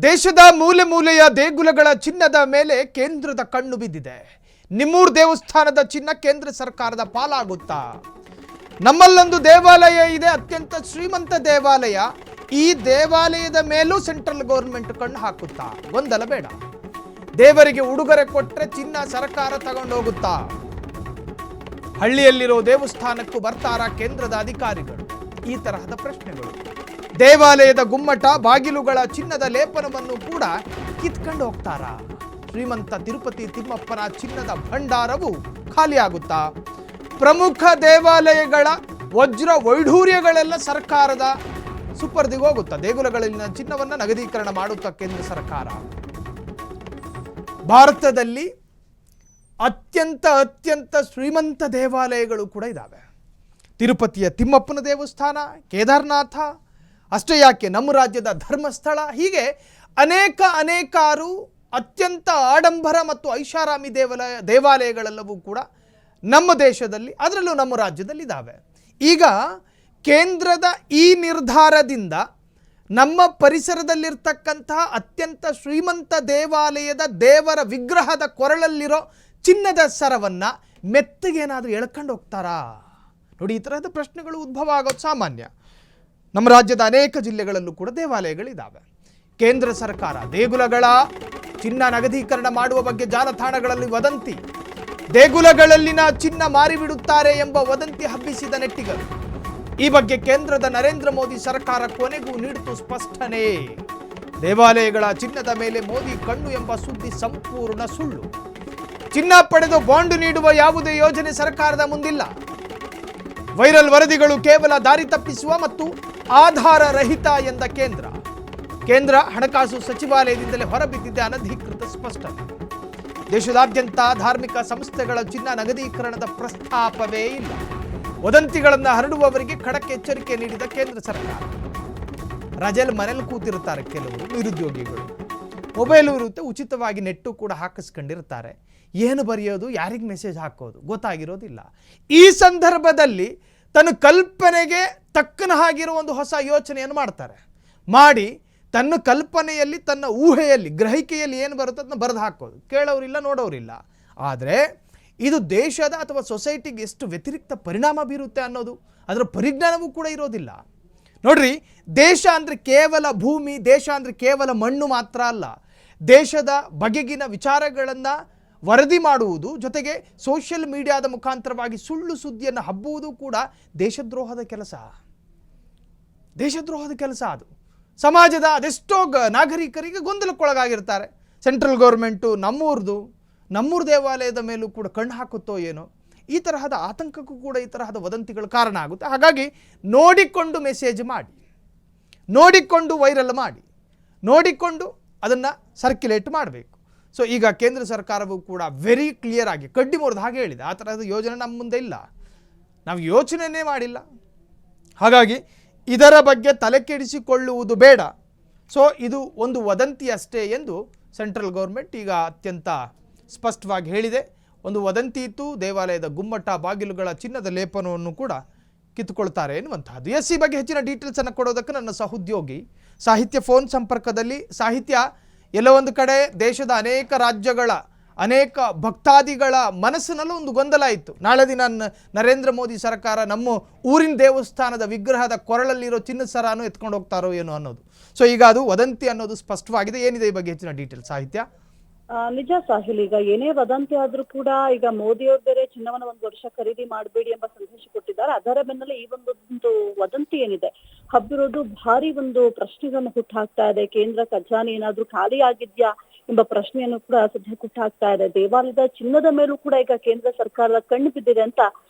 ದೇಶದ ಮೂಲೆ ಮೂಲೆಯ ದೇಗುಲಗಳ ಚಿನ್ನದ ಮೇಲೆ ಕೇಂದ್ರದ ಕಣ್ಣು ಬಿದ್ದಿದೆ. ನಿಮ್ಮೂರು ದೇವಸ್ಥಾನದ ಚಿನ್ನ ಕೇಂದ್ರ ಸರ್ಕಾರದ ಪಾಲಾಗುತ್ತಾ? ನಮ್ಮಲ್ಲೊಂದು ದೇವಾಲಯ ಇದೆ, ಅತ್ಯಂತ ಶ್ರೀಮಂತ ದೇವಾಲಯ. ಈ ದೇವಾಲಯದ ಮೇಲೂ ಸೆಂಟ್ರಲ್ ಗೌರ್ಮೆಂಟ್ ಕಣ್ಣು ಹಾಕುತ್ತಾ? ಗೊಂದಲ ಬೇಡ. ದೇವರಿಗೆ ಉಡುಗೊರೆ ಕೊಟ್ಟರೆ ಚಿನ್ನ ಸರ್ಕಾರ ತಗೊಂಡು ಹೋಗುತ್ತಾ? ಹಳ್ಳಿಯಲ್ಲಿರೋ ದೇವಸ್ಥಾನಕ್ಕೂ ಬರ್ತಾರಾ ಕೇಂದ್ರದ ಅಧಿಕಾರಿಗಳು? ಈ ತರಹದ ಪ್ರಶ್ನೆಗಳು. ದೇವಾಲಯದ ಗುಮ್ಮಟ ಬಾಗಿಲುಗಳ ಚಿನ್ನದ ಲೇಪನವನ್ನು ಕೂಡ ಕಿತ್ಕೊಂಡು ಹೋಗ್ತಾರಾ? ಶ್ರೀಮಂತ ತಿರುಪತಿ ತಿಮ್ಮಪ್ಪನ ಚಿನ್ನದ ಭಂಡಾರವು ಖಾಲಿಯಾಗುತ್ತಾ? ಪ್ರಮುಖ ದೇವಾಲಯಗಳ ವಜ್ರ ವೈಢೂರ್ಯಗಳೆಲ್ಲ ಸರ್ಕಾರದ ಸುಪರ್ದಿಗೆ ಹೋಗುತ್ತಾ? ದೇಗುಲಗಳಲ್ಲಿನ ಚಿನ್ನವನ್ನು ನಗದೀಕರಣ ಮಾಡುತ್ತಾ ಕೇಂದ್ರ ಸರ್ಕಾರ? ಭಾರತದಲ್ಲಿ ಅತ್ಯಂತ ಶ್ರೀಮಂತ ದೇವಾಲಯಗಳು ಕೂಡ ಇದ್ದಾವೆ. ತಿರುಪತಿಯ ತಿಮ್ಮಪ್ಪನ ದೇವಸ್ಥಾನ, ಕೇದಾರನಾಥ, ಅಷ್ಟೇ ಯಾಕೆ ನಮ್ಮ ರಾಜ್ಯದ ಧರ್ಮಸ್ಥಳ, ಹೀಗೆ ಅನೇಕಾರು ಅತ್ಯಂತ ಆಡಂಬರ ಮತ್ತು ಐಷಾರಾಮಿ ದೇವಾಲಯಗಳೆಲ್ಲವೂ ಕೂಡ ನಮ್ಮ ದೇಶದಲ್ಲಿ, ಅದರಲ್ಲೂ ನಮ್ಮ ರಾಜ್ಯದಲ್ಲಿ ಇದ್ದಾವೆ. ಈಗ ಕೇಂದ್ರದ ಈ ನಿರ್ಧಾರದಿಂದ ನಮ್ಮ ಪರಿಸರದಲ್ಲಿರ್ತಕ್ಕಂತಹ ಅತ್ಯಂತ ಶ್ರೀಮಂತ ದೇವಾಲಯದ ದೇವರ ವಿಗ್ರಹದ ಕೊರಳಲ್ಲಿರೋ ಚಿನ್ನದ ಸರವನ್ನು ಮೆತ್ತಗೇನಾದರೂ ಎಳ್ಕೊಂಡು ಹೋಗ್ತಾರಾ? ನೋಡಿ, ಈ ತರಹದ ಪ್ರಶ್ನೆಗಳು ಉದ್ಭವ ಆಗೋದು ಸಾಮಾನ್ಯ. ನಮ್ಮ ರಾಜ್ಯದ ಅನೇಕ ಜಿಲ್ಲೆಗಳಲ್ಲೂ ಕೂಡ ದೇವಾಲಯಗಳಿದ್ದಾವೆ. ಕೇಂದ್ರ ಸರ್ಕಾರ ದೇಗುಲಗಳ ಚಿನ್ನ ನಗದೀಕರಣ ಮಾಡುವ ಬಗ್ಗೆ ಜಾಲತಾಣಗಳಲ್ಲಿ ವದಂತಿ, ದೇಗುಲಗಳಲ್ಲಿನ ಚಿನ್ನ ಮಾರಿಬಿಡುತ್ತಾರೆ ಎಂಬ ವದಂತಿ ಹಬ್ಬಿಸಿದ ನೆಟ್ಟಿಗರು. ಈ ಬಗ್ಗೆ ಕೇಂದ್ರದ ನರೇಂದ್ರ ಮೋದಿ ಸರ್ಕಾರ ಕೊನೆಗೂ ನೀಡಿತು ಸ್ಪಷ್ಟನೆ. ದೇವಾಲಯಗಳ ಚಿನ್ನದ ಮೇಲೆ ಮೋದಿ ಕಣ್ಣು ಎಂಬ ಸುದ್ದಿ ಸಂಪೂರ್ಣ ಸುಳ್ಳು. ಚಿನ್ನ ಪಡೆದು ಬಾಂಡ್ ನೀಡುವ ಯಾವುದೇ ಯೋಜನೆ ಸರ್ಕಾರದ ಮುಂದಿಲ್ಲ. ವೈರಲ್ ವರದಿಗಳು ಕೇವಲ ದಾರಿ ತಪ್ಪಿಸುವ ಮತ್ತು ಆಧಾರ ರಹಿತ ಎಂದ ಕೇಂದ್ರ ಹಣಕಾಸು ಸಚಿವಾಲಯದಿಂದಲೇ ಹೊರಬಿದ್ದಿದ್ದ ಅನಧಿಕೃತ ಸ್ಪಷ್ಟನೆ. ದೇಶದಾದ್ಯಂತ ಧಾರ್ಮಿಕ ಸಂಸ್ಥೆಗಳ ಚಿನ್ನ ನಗದೀಕರಣದ ಪ್ರಸ್ತಾಪವೇ ಇಲ್ಲ. ವದಂತಿಗಳನ್ನು ಹರಡುವವರಿಗೆ ಖಡಕ್ ಎಚ್ಚರಿಕೆ ನೀಡಿದ ಕೇಂದ್ರ ಸರ್ಕಾರ. ರಜೆಯಲ್ಲಿ ಮನೇಲಿ ಕೂತಿರ್ತಾರೆ ಕೆಲವರು ನಿರುದ್ಯೋಗಿಗಳು. ಮೊಬೈಲು ಇರುತ್ತೆ, ಉಚಿತವಾಗಿ ನೆಟ್ಟು ಕೂಡ ಹಾಕಿಸ್ಕೊಂಡಿರ್ತಾರೆ. ಏನು ಬರೆಯೋದು, ಯಾರಿಗೆ ಮೆಸೇಜ್ ಹಾಕೋದು ಗೊತ್ತಾಗಿರೋದಿಲ್ಲ. ಈ ಸಂದರ್ಭದಲ್ಲಿ ತನ್ನ ಕಲ್ಪನೆಗೆ ತಕ್ಕನ ಹಾಗಿರೋ ಒಂದು ಹೊಸ ಯೋಚನೆಯನ್ನು ಮಾಡ್ತಾರೆ. ಮಾಡಿ ತನ್ನ ಕಲ್ಪನೆಯಲ್ಲಿ, ತನ್ನ ಊಹೆಯಲ್ಲಿ, ಗ್ರಹಿಕೆಯಲ್ಲಿ ಏನು ಬರುತ್ತೆ ಅದನ್ನ ಬರೆದು ಹಾಕೋದು. ಕೇಳೋರಿಲ್ಲ, ನೋಡೋರಿಲ್ಲ. ಆದರೆ ಇದು ದೇಶದ ಅಥವಾ ಸೊಸೈಟಿಗೆ ಎಷ್ಟು ವ್ಯತಿರಿಕ್ತ ಪರಿಣಾಮ ಬೀರುತ್ತೆ ಅನ್ನೋದು ಅದರ ಪರಿಜ್ಞಾನವೂ ಕೂಡ ಇರೋದಿಲ್ಲ. ನೋಡ್ರಿ, ದೇಶ ಅಂದರೆ ಕೇವಲ ಭೂಮಿ, ದೇಶ ಅಂದರೆ ಕೇವಲ ಮಣ್ಣು ಮಾತ್ರ ಅಲ್ಲ. ದೇಶದ ಬಗೆಗಿನ ವಿಚಾರಗಳನ್ನು ವರದಿ ಮಾಡುವುದು, ಜೊತೆಗೆ ಸೋಷಿಯಲ್ ಮೀಡಿಯಾದ ಮುಖಾಂತರವಾಗಿ ಸುಳ್ಳು ಸುದ್ದಿಯನ್ನು ಹಬ್ಬುವುದು ಕೂಡ ದೇಶದ್ರೋಹದ ಕೆಲಸ. ಅದು ಸಮಾಜದ ಅದೆಷ್ಟೋ ನಾಗರಿಕರಿಗೆ ಗೊಂದಲಕ್ಕೊಳಗಾಗಿರ್ತಾರೆ. ಸೆಂಟ್ರಲ್ ಗೌರ್ಮೆಂಟು ನಮ್ಮೂರು ದೇವಾಲಯದ ಮೇಲೂ ಕೂಡ ಕಣ್ಣು ಹಾಕುತ್ತೋ ಏನೋ, ಈ ತರಹದ ಆತಂಕಕ್ಕೂ ಕೂಡ ಈ ತರಹದ ವದಂತಿಗಳು ಕಾರಣ ಆಗುತ್ತೆ. ಹಾಗಾಗಿ ನೋಡಿಕೊಂಡು ಮೆಸೇಜ್ ಮಾಡಿ, ನೋಡಿಕೊಂಡು ವೈರಲ್ ಮಾಡಿ, ನೋಡಿಕೊಂಡು ಅದನ್ನು ಸರ್ಕ್ಯುಲೇಟ್ ಮಾಡಬೇಕು. ಸೊ ಈಗ ಕೇಂದ್ರ ಸರ್ಕಾರವು ಕೂಡ ವೆರಿ ಕ್ಲಿಯರ್ ಆಗಿ ಕಡ್ಡಿ ಮುರಿದು ಹಾಗೆ ಹೇಳಿದೆ, ಆ ತರಹದ ಯೋಜನೆ ನಮ್ಮ ಮುಂದೆ ಇಲ್ಲ, ನಾವು ಯೋಚನೆಯೇ ಮಾಡಿಲ್ಲ. ಹಾಗಾಗಿ ಇದರ ಬಗ್ಗೆ ತಲೆ ಕೆಡಿಸಿಕೊಳ್ಳುವುದು ಬೇಡ. ಸೊ ಇದು ಒಂದು ವದಂತಿ ಅಷ್ಟೇ ಎಂದು ಸೆಂಟ್ರಲ್ ಗೌರ್ಮೆಂಟ್ ಈಗ ಅತ್ಯಂತ ಸ್ಪಷ್ಟವಾಗಿ ಹೇಳಿದೆ. ಒಂದು ವದಂತಿ ಇತ್ತು, ದೇವಾಲಯದ ಗುಮ್ಮಟ ಬಾಗಿಲುಗಳ ಚಿನ್ನದ ಲೇಪನವನ್ನು ಕೂಡ ಕಿತ್ತುಕೊಳ್ತಾರೆ ಎನ್ನುವಂತಹದ್ದು. ಈ ಬಗ್ಗೆ ಹೆಚ್ಚಿನ ಡೀಟೇಲ್ಸನ್ನು ಕೊಡೋದಕ್ಕೆ ನನ್ನ ಸಹೋದ್ಯೋಗಿ ಸಾಹಿತ್ಯ ಫೋನ್ ಸಂಪರ್ಕದಲ್ಲಿ. ಸಾಹಿತ್ಯ, ಎಲ್ಲೋ ಒಂದು ಕಡೆ ದೇಶದ ಅನೇಕ ರಾಜ್ಯಗಳ ಅನೇಕ ಭಕ್ತಾದಿಗಳ ಮನಸ್ಸಿನಲ್ಲೂ ಒಂದು ಗೊಂದಲ ಇತ್ತು. ನಾಳೆ ದಿನ ನರೇಂದ್ರ ಮೋದಿ ಸರ್ಕಾರ ನಮ್ಮ ಊರಿನ ದೇವಸ್ಥಾನದ ವಿಗ್ರಹದ ಕೊರಳಲ್ಲಿರೋ ಚಿನ್ನದ ಸರನು ಎತ್ಕೊಂಡು ಹೋಗ್ತಾರೋ ಏನೋ ಅನ್ನೋದು. ಸೊ ಈಗ ಅದು ವದಂತಿ ಅನ್ನೋದು ಸ್ಪಷ್ಟವಾಗಿದೆ. ಏನಿದೆ ಈ ಬಗ್ಗೆ ಹೆಚ್ಚಿನ ಡೀಟೇಲ್ ಸಾಹಿತ್ಯ? ನಿಜ ಸಾಹಿಲ್, ಈಗ ಏನೇ ವದಂತಿ ಆದ್ರೂ ಕೂಡ ಈಗ ಮೋದಿಯವ್ರ ಬೇರೆ ಚಿನ್ನವನ್ನು 1 ವರ್ಷ ಖರೀದಿ ಮಾಡಬೇಡಿ ಎಂಬ ಸಂದೇಶ ಕೊಟ್ಟಿದ್ದಾರೆ. ಅದರ ಬೆನ್ನಲ್ಲೇ ಈ ಒಂದು ವದಂತಿ ಏನಿದೆ ಹಬ್ಬಿರೋದು ಭಾರಿ ಒಂದು ಪ್ರಶ್ನೆಗಳನ್ನು ಹುಟ್ಟಾಕ್ತಾ ಇದೆ. ಕೇಂದ್ರ ಖಜಾನೆ ಏನಾದ್ರೂ ಖಾಲಿ ಆಗಿದ್ಯಾ ಎಂಬ ಪ್ರಶ್ನೆಯನ್ನು ಕೂಡ ಸದ್ಯ ಹುಟ್ಟಾಕ್ತಾ ಇದೆ. ದೇವಾಲಯದ ಚಿನ್ನದ ಮೇಲೂ ಕೂಡ ಈಗ ಕೇಂದ್ರ ಸರ್ಕಾರದ ಕಣ್ಣು ಬಿದ್ದಿದೆ ಅಂತ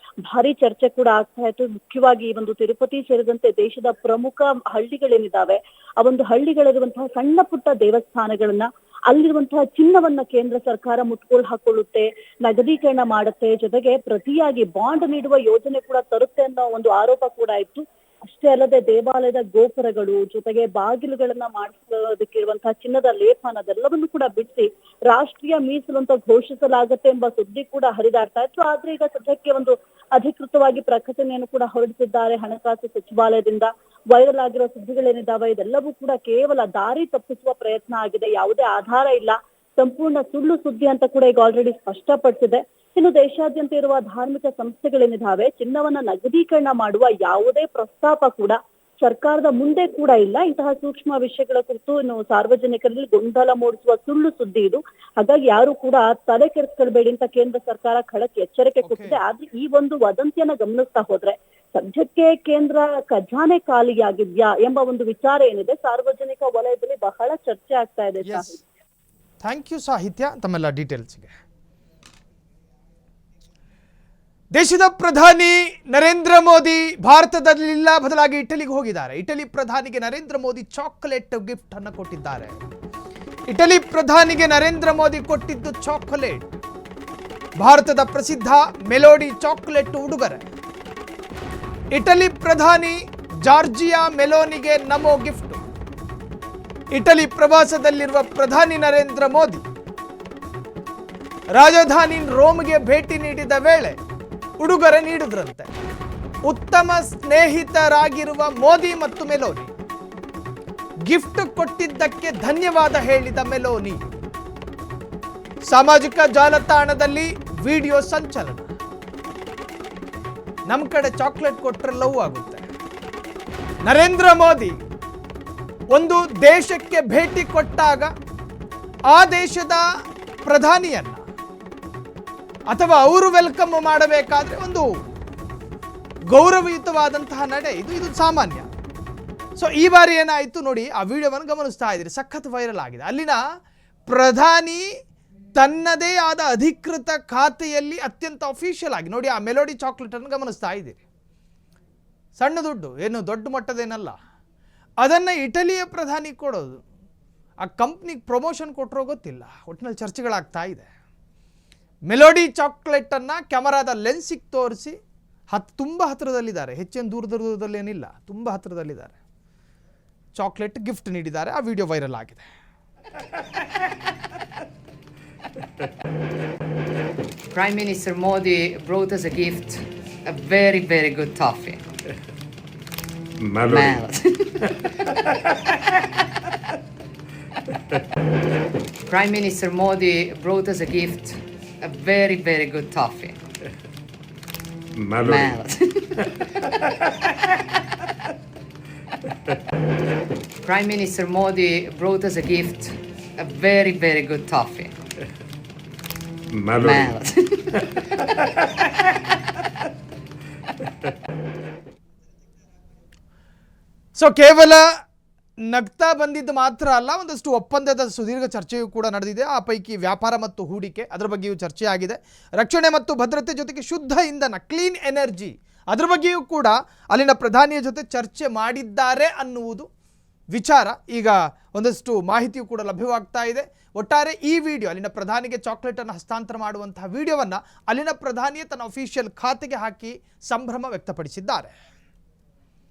ಭಾರಿ ಚರ್ಚೆ ಕೂಡ ಆಗ್ತಾ ಇತ್ತು. ಮುಖ್ಯವಾಗಿ ಈ ಒಂದು ತಿರುಪತಿ ಸೇರಿದಂತೆ ದೇಶದ ಪ್ರಮುಖ ಹಳ್ಳಿಗಳೇನಿದ್ದಾವೆ, ಆ ಒಂದು ಹಳ್ಳಿಗಳಿರುವಂತಹ ಸಣ್ಣ ಪುಟ್ಟ ದೇವಸ್ಥಾನಗಳನ್ನ, ಅಲ್ಲಿರುವಂತಹ ಚಿನ್ನವನ್ನ ಕೇಂದ್ರ ಸರ್ಕಾರ ಮುಟ್ಕೊಂಡು ಹಾಕೊಳ್ಳುತ್ತೆ, ನಗದೀಕರಣ ಮಾಡುತ್ತೆ, ಜೊತೆಗೆ ಪ್ರತಿಯಾಗಿ ಬಾಂಡ್ ನೀಡುವ ಯೋಜನೆ ಕೂಡ ತರುತ್ತೆ ಅನ್ನೋ ಒಂದು ಆರೋಪ ಕೂಡ ಇತ್ತು. ಅಷ್ಟೇ ಅಲ್ಲದೆ ದೇವಾಲಯದ ಗೋಪುರಗಳು ಜೊತೆಗೆ ಬಾಗಿಲುಗಳನ್ನ ಮಾಡಿಸೋದಕ್ಕಿರುವಂತಹ ಚಿನ್ನದ ಲೇಪನ ಅದೆಲ್ಲವನ್ನು ಕೂಡ ಬಿಡಿಸಿ ರಾಷ್ಟ್ರೀಯ ಮೀಸಲು ಅಂತ ಘೋಷಿಸಲಾಗುತ್ತೆ ಎಂಬ ಸುದ್ದಿ ಕೂಡ ಹರಿದಾಡ್ತಾ ಇತ್ತು. ಆದ್ರೆ ಈಗ ಸದ್ಯಕ್ಕೆ ಒಂದು ಅಧಿಕೃತವಾಗಿ ಪ್ರಕಟಣೆಯನ್ನು ಕೂಡ ಹೊರಡಿಸಿದ್ದಾರೆ ಹಣಕಾಸು ಸಚಿವಾಲಯದಿಂದ. ವೈರಲ್ ಆಗಿರೋ ಸುದ್ದಿಗಳೇನಿದ್ದಾವೆ ಇದೆಲ್ಲವೂ ಕೂಡ ಕೇವಲ ದಾರಿ ತಪ್ಪಿಸುವ ಪ್ರಯತ್ನ ಆಗಿದೆ, ಯಾವುದೇ ಆಧಾರ ಇಲ್ಲ, ಸಂಪೂರ್ಣ ಸುಳ್ಳು ಸುದ್ದಿ ಅಂತ ಕೂಡ ಈಗ ಆಲ್ರೆಡಿ ಸ್ಪಷ್ಟಪಡಿಸಿದೆ. ಇನ್ನು ದೇಶಾದ್ಯಂತ ಇರುವ ಧಾರ್ಮಿಕ ಸಂಸ್ಥೆಗಳೇನಿದ್ದಾವೆ ಚಿನ್ನವನ್ನ ನಗದೀಕರಣ ಮಾಡುವ ಯಾವುದೇ ಪ್ರಸ್ತಾಪ ಕೂಡ ಸರ್ಕಾರದ ಮುಂದೆ ಕೂಡ ಇಲ್ಲ. ಇಂತಹ ಸೂಕ್ಷ್ಮ ವಿಷಯಗಳ ಕುರಿತು ಇನ್ನು ಸಾರ್ವಜನಿಕರಲ್ಲಿ ಗೊಂದಲ ಮೂಡಿಸುವ ಸುಳ್ಳು ಸುದ್ದಿ ಇದು. ಹಾಗಾಗಿ ಯಾರು ಕೂಡ ತಲೆ ಕೆಡಿಸ್ಕೊಳ್ಬೇಡಿ ಅಂತ ಕೇಂದ್ರ ಸರ್ಕಾರ ಖಡಕ್ ಎಚ್ಚರಿಕೆ ಕೊಟ್ಟಿದೆ. ಆದ್ರೆ ಈ ಒಂದು ವದಂತಿಯನ್ನ ಗಮನಿಸ್ತಾ ಹೋದ್ರೆ ಸದ್ಯಕ್ಕೆ ಕೇಂದ್ರ ಖಜಾನೆ ಖಾಲಿಯಾಗಿದ್ಯಾ ಎಂಬ ಒಂದು ವಿಚಾರ ಏನಿದೆ ಸಾರ್ವಜನಿಕ ವಲಯದಲ್ಲಿ ಬಹಳ ಚರ್ಚೆ ಆಗ್ತಾ ಇದೆ. ಥ್ಯಾಂಕ್ ಯು ಸಾಹಿತ್ಯ ತಮ್ಮೆಲ್ಲ ಡೀಟೇಲ್ಸ್ಗೆ. ದೇಶದ ಪ್ರಧಾನಿ ನರೇಂದ್ರ ಮೋದಿ ಭಾರತದಲ್ಲಿಲ್ಲ, ಬದಲಾಗಿ ಇಟಲಿಗೆ ಹೋಗಿದ್ದಾರೆ. ಇಟಲಿ ಪ್ರಧಾನಿಗೆ ನರೇಂದ್ರ ಮೋದಿ ಚಾಕೊಲೇಟ್ ಗಿಫ್ಟ್ ಅನ್ನು ಕೊಟ್ಟಿದ್ದಾರೆ. ಇಟಲಿ ಪ್ರಧಾನಿಗೆ ನರೇಂದ್ರ ಮೋದಿ ಕೊಟ್ಟಿದ್ದು ಚಾಕೊಲೇಟ್, ಭಾರತದ ಪ್ರಸಿದ್ಧ ಮೆಲೋಡಿ ಚಾಕೊಲೇಟ್ ಉಡುಗೊರೆ. ಇಟಲಿ ಪ್ರಧಾನಿ ಜಾರ್ಜಿಯಾ ಮೆಲೋನಿಗೆ ನಮೋ ಗಿಫ್ಟ್. ಇಟಲಿ ಪ್ರವಾಸದಲ್ಲಿರುವ ಪ್ರಧಾನಿ ನರೇಂದ್ರ ಮೋದಿ ರಾಜಧಾನಿ ರೋಮ್ಗೆ ಭೇಟಿ ನೀಡಿದ ವೇಳೆ ಉಡುಗೊರೆ ನೀಡಿದ್ರಂತೆ. ಉತ್ತಮ ಸ್ನೇಹಿತರಾಗಿರುವ ಮೋದಿ ಮತ್ತು ಮೆಲೋನಿ ಗಿಫ್ಟ್ ಕೊಟ್ಟಿದ್ದಕ್ಕೆ ಧನ್ಯವಾದ ಹೇಳಿದ ಮೆಲೋನಿ. ಸಾಮಾಜಿಕ ಜಾಲತಾಣದಲ್ಲಿ ವಿಡಿಯೋ ಸಂಚಲನ. ನಮ್ಮ ಕಡೆ ಚಾಕ್ಲೇಟ್ ಕೊಟ್ಟರೆ ಲವ್ ಆಗುತ್ತೆ. ನರೇಂದ್ರ ಮೋದಿ ಒಂದು ದೇಶಕ್ಕೆ ಭೇಟಿ ಕೊಟ್ಟಾಗ ಆ ದೇಶದ ಪ್ರಧಾನಿಯನ್ನ ಅಥವಾ ಅವರು ವೆಲ್ಕಮ್ ಮಾಡಬೇಕಾದ್ರೆ ಒಂದು ಗೌರವಯುತವಾದಂತಹ ನಡೆ ಇದು ಸಾಮಾನ್ಯ. ಸೊ ಈ ಬಾರಿ ಏನಾಯಿತು ನೋಡಿ, ಆ ವಿಡಿಯೋವನ್ನು ಗಮನಿಸ್ತಾ ಇದ್ದೀರಿ, ಸಖತ್ ವೈರಲ್ ಆಗಿದೆ. ಅಲ್ಲಿನ ಪ್ರಧಾನಿ ತನ್ನದೇ ಆದ ಅಧಿಕೃತ ಖಾತೆಯಲ್ಲಿ ಅತ್ಯಂತ ಅಫಿಷಿಯಲ್ ಆಗಿ ನೋಡಿ ಆ ಮೆಲೋಡಿ ಚಾಕ್ಲೇಟ್ ಅನ್ನು ಗಮನಿಸ್ತಾ ಇದ್ದೀರಿ. ಸಣ್ಣ ದುಡ್ಡು, ಏನು ದೊಡ್ಡ ಮಟ್ಟದೇನಲ್ಲ, ಅದನ್ನು ಇಟಲಿಯ ಪ್ರಧಾನಿ ಕೊಡೋದು. ಆ ಕಂಪ್ನಿಗೆ ಪ್ರಮೋಷನ್ ಕೊಟ್ಟರೋ ಗೊತ್ತಿಲ್ಲ, ಒಟ್ಟಿನಲ್ಲಿ ಚರ್ಚೆಗಳಾಗ್ತಾ ಇದೆ. ಮೆಲೋಡಿ ಚಾಕ್ಲೇಟನ್ನು ಕ್ಯಾಮರಾದ ಲೆನ್ಸಿಗೆ ತೋರಿಸಿ ತುಂಬ ಹತ್ತಿರದಲ್ಲಿದ್ದಾರೆ, ಹೆಚ್ಚೇನು ದೂರದಲ್ಲೇನಿಲ್ಲ, ತುಂಬ ಹತ್ತಿರದಲ್ಲಿದ್ದಾರೆ. ಚಾಕ್ಲೇಟ್ ಗಿಫ್ಟ್ ನೀಡಿದ್ದಾರೆ. ಆ ವಿಡಿಯೋ ವೈರಲ್ ಆಗಿದೆ. Prime Minister Modi brought us a gift, a very, very good toffee. Melody. Prime Minister Modi brought us a gift, a very, very good toffee. Melody. Prime Minister Modi brought us a gift, a very, very good toffee. Melody. So ಕೇವಲ ನಗ್ತಾ ಬಂದಿದ್ದು ಮಾತ್ರ ಅಲ್ಲ, ಒಂದಷ್ಟು ಒಪ್ಪಂದದ ಸುದೀರ್ಘ ಚರ್ಚೆಯೂ ಕೂಡ ನಡೆದಿದೆ. ಆ ಪೈಕಿ ವ್ಯಾಪಾರ ಮತ್ತು ಹೂಡಿಕೆ, ಅದರ ಬಗ್ಗೆಯೂ ಚರ್ಚೆ ಆಗಿದೆ. ರಕ್ಷಣೆ ಮತ್ತು ಭದ್ರತೆ ಜೊತೆಗೆ ಶುದ್ಧ ಇಂಧನ, ಕ್ಲೀನ್ ಎನರ್ಜಿ, ಅದರ ಬಗ್ಗೆಯೂ ಕೂಡ ಅಲ್ಲಿನ ಪ್ರಧಾನಿಯ ಜೊತೆ ಚರ್ಚೆ ಮಾಡಿದ್ದಾರೆ ಅನ್ನುವುದು ವಿಚಾರ. ಈಗ ಒಂದಷ್ಟು ಮಾಹಿತಿಯೂ ಕೂಡ ಲಭ್ಯವಾಗ್ತಾ ಇದೆ. ಒಟ್ಟಾರೆ ಈ ವಿಡಿಯೋ, ಅಲ್ಲಿನ ಪ್ರಧಾನಿಗೆ ಚಾಕ್ಲೇಟನ್ನು ಹಸ್ತಾಂತರ ಮಾಡುವಂತಹ ವಿಡಿಯೋವನ್ನು ಅಲ್ಲಿನ ಪ್ರಧಾನಿಯೇ ತನ್ನ ಅಫಿಷಿಯಲ್ ಖಾತೆಗೆ ಹಾಕಿ ಸಂಭ್ರಮ ವ್ಯಕ್ತಪಡಿಸಿದ್ದಾರೆ.